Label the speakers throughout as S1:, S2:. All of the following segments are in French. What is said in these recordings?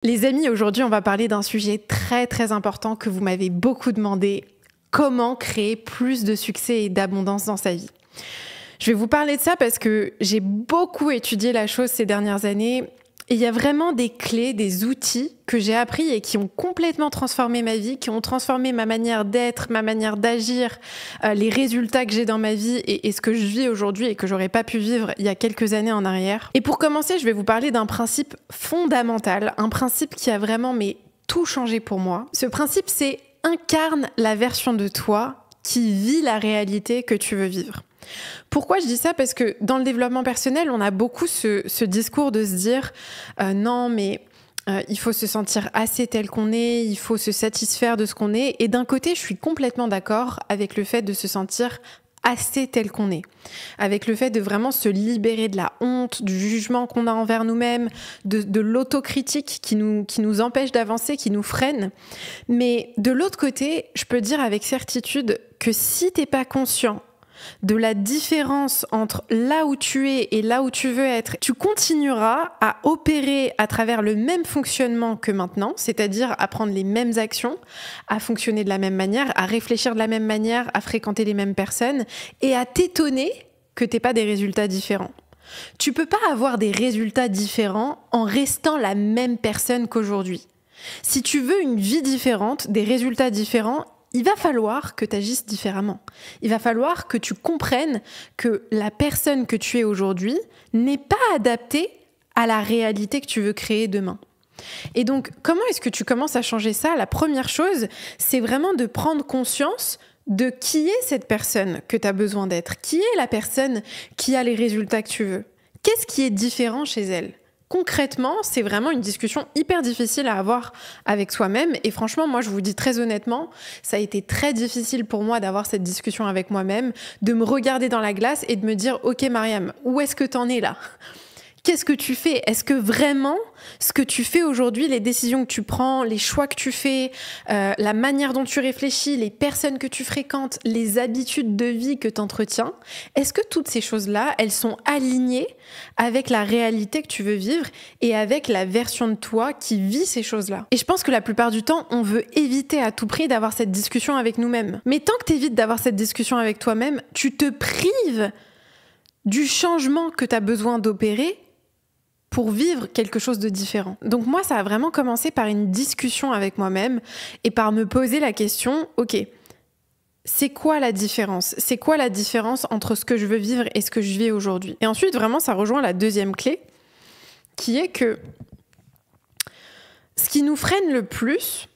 S1: Les amis, aujourd'hui, on va parler d'un sujet très très important que vous m'avez beaucoup demandé. Comment créer plus de succès et d'abondance dans sa vie? Je vais vous parler de ça parce que j'ai beaucoup étudié la chose ces dernières années. Et il y a vraiment des clés, des outils que j'ai appris et qui ont complètement transformé ma vie, qui ont transformé ma manière d'être, ma manière d'agir, les résultats que j'ai dans ma vie et ce que je vis aujourd'hui et que j'aurais pas pu vivre il y a quelques années en arrière. Et pour commencer, je vais vous parler d'un principe fondamental, un principe qui a vraiment tout changé pour moi. Ce principe, c'est incarne la version de toi qui vit la réalité que tu veux vivre. Pourquoi je dis ça? Parce que dans le développement personnel, on a beaucoup ce discours de se dire non, mais il faut se sentir assez tel qu'on est, il faut se satisfaire de ce qu'on est. Et d'un côté, je suis complètement d'accord avec le fait de se sentir assez tel qu'on est, avec le fait de vraiment se libérer de la honte, du jugement qu'on a envers nous-mêmes, de l'autocritique qui nous empêche d'avancer, qui nous freine. Mais de l'autre côté, je peux dire avec certitude que si t'es pas conscient de la différence entre là où tu es et là où tu veux être, tu continueras à opérer à travers le même fonctionnement que maintenant, c'est-à-dire à prendre les mêmes actions, à fonctionner de la même manière, à réfléchir de la même manière, à fréquenter les mêmes personnes et à t'étonner que t'aies pas des résultats différents. Tu peux pas avoir des résultats différents en restant la même personne qu'aujourd'hui. Si tu veux une vie différente, des résultats différents, il va falloir que tu agisses différemment. Il va falloir que tu comprennes que la personne que tu es aujourd'hui n'est pas adaptée à la réalité que tu veux créer demain. Et donc, comment est-ce que tu commences à changer ça? La première chose, c'est vraiment de prendre conscience de qui est cette personne que tu as besoin d'être. Qui est la personne qui a les résultats que tu veux? Qu'est-ce qui est différent chez elle? Concrètement, c'est vraiment une discussion hyper difficile à avoir avec soi-même. Et franchement, moi, je vous dis très honnêtement, ça a été très difficile pour moi d'avoir cette discussion avec moi-même, de me regarder dans la glace et de me dire « Ok, Mariam, où est-ce que t'en es là ? Qu'est-ce que tu fais ? Est-ce que vraiment, ce que tu fais aujourd'hui, les décisions que tu prends, les choix que tu fais, la manière dont tu réfléchis, les personnes que tu fréquentes, les habitudes de vie que tu entretiens, est-ce que toutes ces choses-là, elles sont alignées avec la réalité que tu veux vivre et avec la version de toi qui vit ces choses-là? Et je pense que la plupart du temps, on veut éviter à tout prix d'avoir cette discussion avec nous-mêmes. Mais tant que tu évites d'avoir cette discussion avec toi-même, tu te prives du changement que tu as besoin d'opérer pour vivre quelque chose de différent. Donc moi, ça a vraiment commencé par une discussion avec moi-même et par me poser la question, ok, c'est quoi la différence? C'est quoi la différence entre ce que je veux vivre et ce que je vis aujourd'hui? Et ensuite, vraiment, ça rejoint la deuxième clé, qui est que ce qui nous freine le plus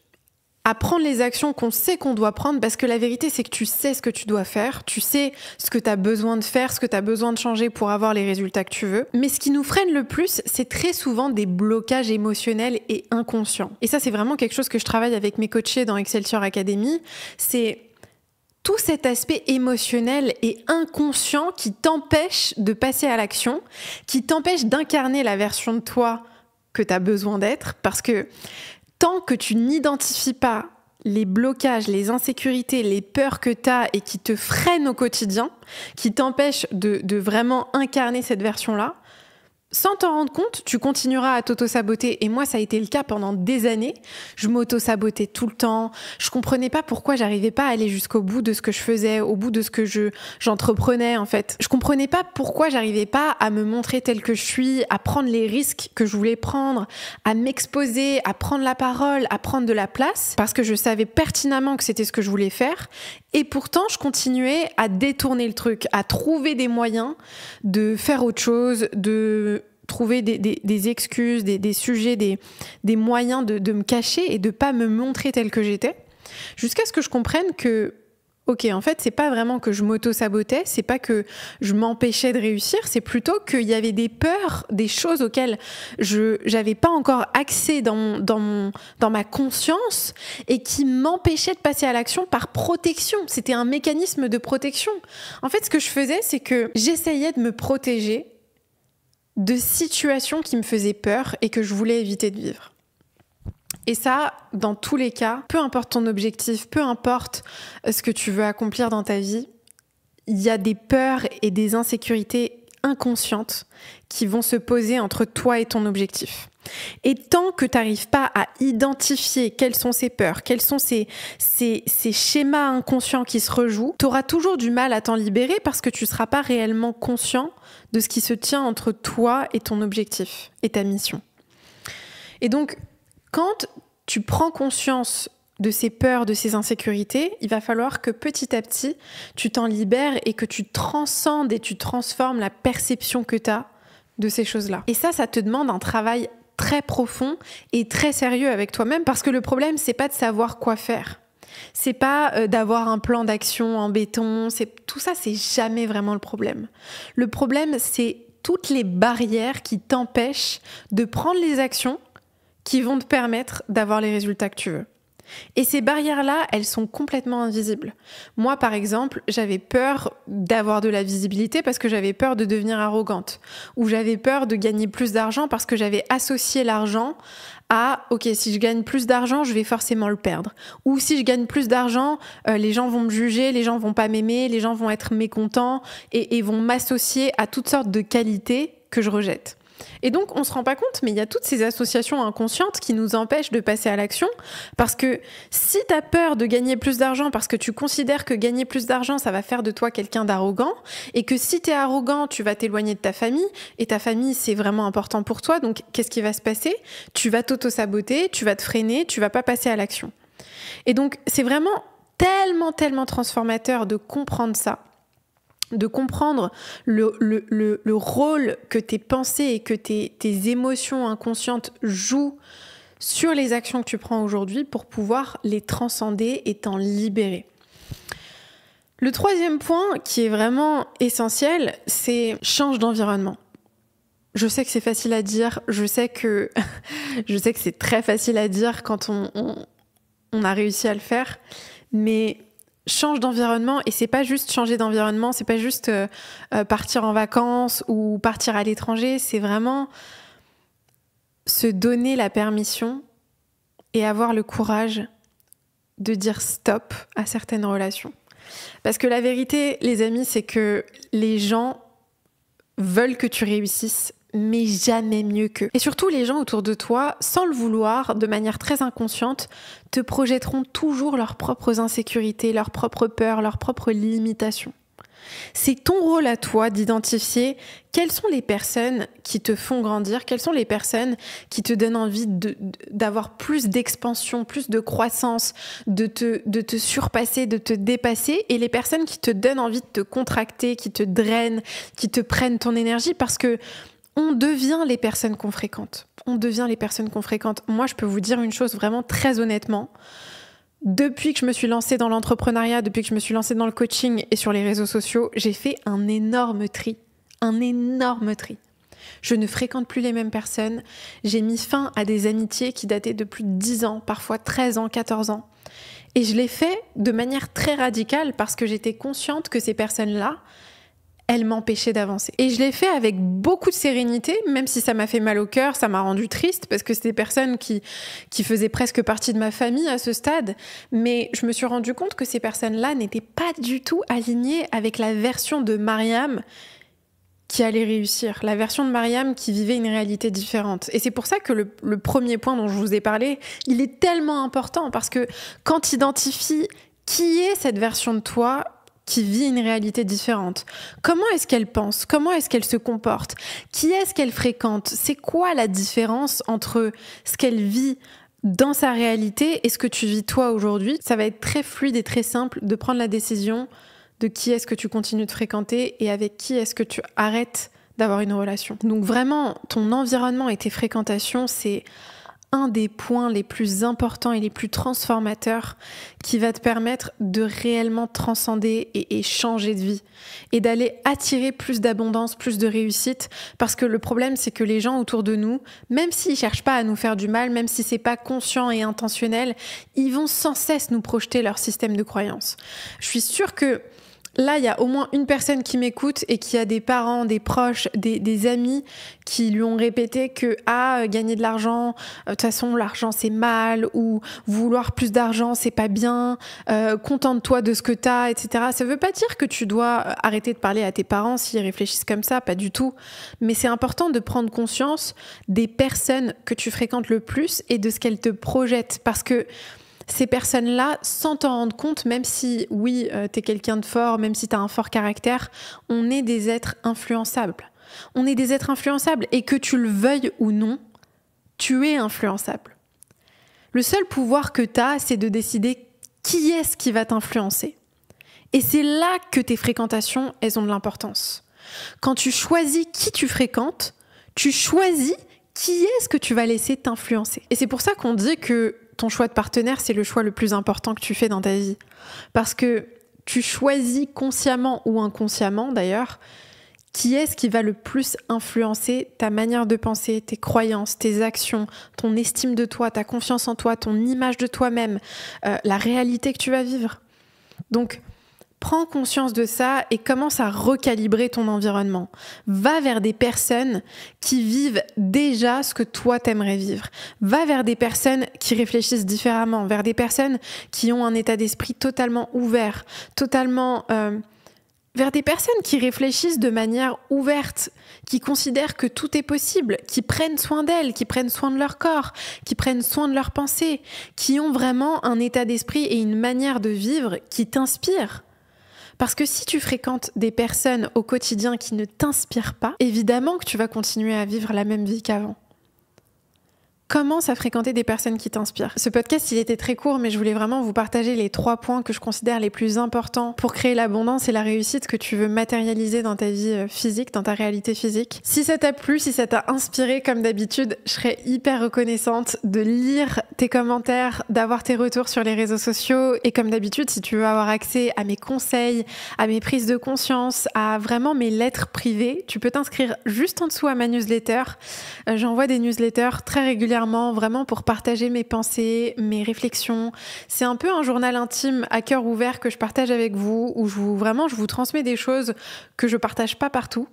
S1: à prendre les actions qu'on sait qu'on doit prendre, parce que la vérité, c'est que tu sais ce que tu dois faire, tu sais ce que tu as besoin de faire, ce que tu as besoin de changer pour avoir les résultats que tu veux. Mais ce qui nous freine le plus, c'est très souvent des blocages émotionnels et inconscients. Et ça, c'est vraiment quelque chose que je travaille avec mes coachés dans Excelsior Academy. C'est tout cet aspect émotionnel et inconscient qui t'empêche de passer à l'action, qui t'empêche d'incarner la version de toi que tu as besoin d'être, parce que tant que tu n'identifies pas les blocages, les insécurités, les peurs que tu as et qui te freinent au quotidien, qui t'empêchent de vraiment incarner cette version-là, sans t'en rendre compte, tu continueras à t'auto-saboter. Et moi, ça a été le cas pendant des années. Je m'auto-sabotais tout le temps. Je comprenais pas pourquoi j'arrivais pas à aller jusqu'au bout de ce que je faisais, au bout de ce que j'entreprenais, en fait. Je comprenais pas pourquoi j'arrivais pas à me montrer telle que je suis, à prendre les risques que je voulais prendre, à m'exposer, à prendre la parole, à prendre de la place, parce que je savais pertinemment que c'était ce que je voulais faire. Et pourtant, je continuais à détourner le truc, à trouver des moyens de faire autre chose, de trouver des excuses, des sujets, des moyens de me cacher et de pas me montrer telle que j'étais, jusqu'à ce que je comprenne que ok, en fait, c'est pas vraiment que je m'auto-sabotais, c'est pas que je m'empêchais de réussir, c'est plutôt qu'il y avait des peurs, des choses auxquelles j'avais pas encore accès dans ma conscience et qui m'empêchaient de passer à l'action par protection. C'était un mécanisme de protection. En fait, ce que je faisais, c'est que j'essayais de me protéger de situations qui me faisaient peur et que je voulais éviter de vivre. Et ça, dans tous les cas, peu importe ton objectif, peu importe ce que tu veux accomplir dans ta vie, il y a des peurs et des insécurités inconscientes qui vont se poser entre toi et ton objectif. Et tant que tu n'arrives pas à identifier quelles sont ces peurs, quels sont ces schémas inconscients qui se rejouent, tu auras toujours du mal à t'en libérer parce que tu ne seras pas réellement conscient de ce qui se tient entre toi et ton objectif et ta mission. Et donc, quand tu prends conscience de ces peurs, de ces insécurités, il va falloir que petit à petit, tu t'en libères et que tu transcendes et tu transformes la perception que tu as de ces choses-là. Et ça te demande un travail très profond et très sérieux avec toi-même parce que le problème, c'est pas de savoir quoi faire. C'est pas d'avoir un plan d'action en béton. Tout ça, c'est jamais vraiment le problème. Le problème, c'est toutes les barrières qui t'empêchent de prendre les actions qui vont te permettre d'avoir les résultats que tu veux. Et ces barrières-là, elles sont complètement invisibles. Moi, par exemple, j'avais peur d'avoir de la visibilité parce que j'avais peur de devenir arrogante. Ou j'avais peur de gagner plus d'argent parce que j'avais associé l'argent à « ok, si je gagne plus d'argent, je vais forcément le perdre ». Ou si je gagne plus d'argent, les gens vont me juger, les gens vont pas m'aimer, les gens vont être mécontents et vont m'associer à toutes sortes de qualités que je rejette. Et donc, on ne se rend pas compte, mais il y a toutes ces associations inconscientes qui nous empêchent de passer à l'action parce que si tu as peur de gagner plus d'argent parce que tu considères que gagner plus d'argent, ça va faire de toi quelqu'un d'arrogant et que si tu es arrogant, tu vas t'éloigner de ta famille et ta famille, c'est vraiment important pour toi. Donc, qu'est-ce qui va se passer ? Tu vas t'auto-saboter, tu vas te freiner, tu vas pas passer à l'action. Et donc, c'est vraiment tellement transformateur de comprendre ça. De comprendre le rôle que tes pensées et que tes émotions inconscientes jouent sur les actions que tu prends aujourd'hui pour pouvoir les transcender et t'en libérer. Le troisième point qui est vraiment essentiel, c'est change d'environnement. Je sais que c'est facile à dire, je sais que c'est très facile à dire quand on a réussi à le faire, mais change d'environnement, et c'est pas juste changer d'environnement, c'est pas juste partir en vacances ou partir à l'étranger, c'est vraiment se donner la permission et avoir le courage de dire stop à certaines relations. Parce que la vérité, les amis, c'est que les gens veulent que tu réussisses, mais jamais mieux qu'eux. Et surtout, les gens autour de toi, sans le vouloir, de manière très inconsciente, te projetteront toujours leurs propres insécurités, leurs propres peurs, leurs propres limitations. C'est ton rôle à toi d'identifier quelles sont les personnes qui te font grandir, quelles sont les personnes qui te donnent envie d'avoir plus d'expansion, plus de croissance, de te surpasser, de te dépasser, et les personnes qui te donnent envie de te contracter, qui te drainent, qui te prennent ton énergie, parce que on devient les personnes qu'on fréquente. On devient les personnes qu'on fréquente. Moi, je peux vous dire une chose vraiment très honnêtement. Depuis que je me suis lancée dans l'entrepreneuriat, depuis que je me suis lancée dans le coaching et sur les réseaux sociaux, j'ai fait un énorme tri. Un énorme tri. Je ne fréquente plus les mêmes personnes. J'ai mis fin à des amitiés qui dataient de plus de 10 ans, parfois 13 ans, 14 ans. Et je l'ai fait de manière très radicale parce que j'étais consciente que ces personnes-là, elle m'empêchait d'avancer. Et je l'ai fait avec beaucoup de sérénité, même si ça m'a fait mal au cœur, ça m'a rendu triste, parce que c'était des personnes qui faisaient presque partie de ma famille à ce stade. Mais je me suis rendu compte que ces personnes-là n'étaient pas du tout alignées avec la version de Mariam qui allait réussir, la version de Mariam qui vivait une réalité différente. Et c'est pour ça que le premier point dont je vous ai parlé, il est tellement important, parce que quand tu identifies qui est cette version de toi qui vit une réalité différente. Comment est-ce qu'elle pense ? Comment est-ce qu'elle se comporte ? Qui est-ce qu'elle fréquente ? C'est quoi la différence entre ce qu'elle vit dans sa réalité et ce que tu vis toi aujourd'hui ? Ça va être très fluide et très simple de prendre la décision de qui est-ce que tu continues de fréquenter et avec qui est-ce que tu arrêtes d'avoir une relation. Donc vraiment, ton environnement et tes fréquentations, c'est un des points les plus importants et les plus transformateurs qui va te permettre de réellement transcender et changer de vie et d'aller attirer plus d'abondance, plus de réussite, parce que le problème, c'est que les gens autour de nous, même s'ils cherchent pas à nous faire du mal, même si c'est pas conscient et intentionnel, ils vont sans cesse nous projeter leur système de croyance. Je suis sûre que là, il y a au moins une personne qui m'écoute et qui a des parents, des proches, des amis qui lui ont répété que gagner de l'argent, de toute façon, l'argent c'est mal, ou vouloir plus d'argent c'est pas bien, contente-toi de ce que t'as, etc. Ça veut pas dire que tu dois arrêter de parler à tes parents s'ils réfléchissent comme ça, pas du tout. Mais c'est important de prendre conscience des personnes que tu fréquentes le plus et de ce qu'elles te projettent. Parce que ces personnes-là, sans t'en rendre compte, même si, oui, t'es quelqu'un de fort, même si t'as un fort caractère, on est des êtres influençables. On est des êtres influençables et que tu le veuilles ou non, tu es influençable. Le seul pouvoir que t'as, c'est de décider qui est-ce qui va t'influencer. Et c'est là que tes fréquentations, elles ont de l'importance. Quand tu choisis qui tu fréquentes, tu choisis qui est-ce que tu vas laisser t'influencer. Et c'est pour ça qu'on dit que ton choix de partenaire, c'est le choix le plus important que tu fais dans ta vie. Parce que tu choisis consciemment ou inconsciemment d'ailleurs, qui est-ce qui va le plus influencer ta manière de penser, tes croyances, tes actions, ton estime de toi, ta confiance en toi, ton image de toi-même, la réalité que tu vas vivre. Donc, prends conscience de ça et commence à recalibrer ton environnement. Va vers des personnes qui vivent déjà ce que toi t'aimerais vivre. Va vers des personnes qui réfléchissent différemment, vers des personnes qui ont un état d'esprit totalement ouvert, vers des personnes qui réfléchissent de manière ouverte, qui considèrent que tout est possible, qui prennent soin d'elles, qui prennent soin de leur corps, qui prennent soin de leurs pensées, qui ont vraiment un état d'esprit et une manière de vivre qui t'inspire. Parce que si tu fréquentes des personnes au quotidien qui ne t'inspirent pas, évidemment que tu vas continuer à vivre la même vie qu'avant. Commence à fréquenter des personnes qui t'inspirent. Ce podcast, il était très court, mais je voulais vraiment vous partager les 3 points que je considère les plus importants pour créer l'abondance et la réussite que tu veux matérialiser dans ta vie physique, dans ta réalité physique. Si ça t'a plu, si ça t'a inspiré, comme d'habitude, je serais hyper reconnaissante de lire tes commentaires, d'avoir tes retours sur les réseaux sociaux. Et comme d'habitude, si tu veux avoir accès à mes conseils, à mes prises de conscience, à vraiment mes lettres privées, tu peux t'inscrire juste en dessous à ma newsletter. J'envoie des newsletters très régulièrement, vraiment pour partager mes pensées, mes réflexions. C'est un peu un journal intime à cœur ouvert que je partage avec vous, où je vous transmets des choses que je partage pas partout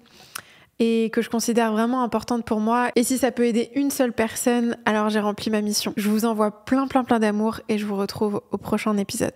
S1: et que je considère vraiment importantes pour moi. Et si ça peut aider une seule personne, alors j'ai rempli ma mission. Je vous envoie plein d'amour et je vous retrouve au prochain épisode.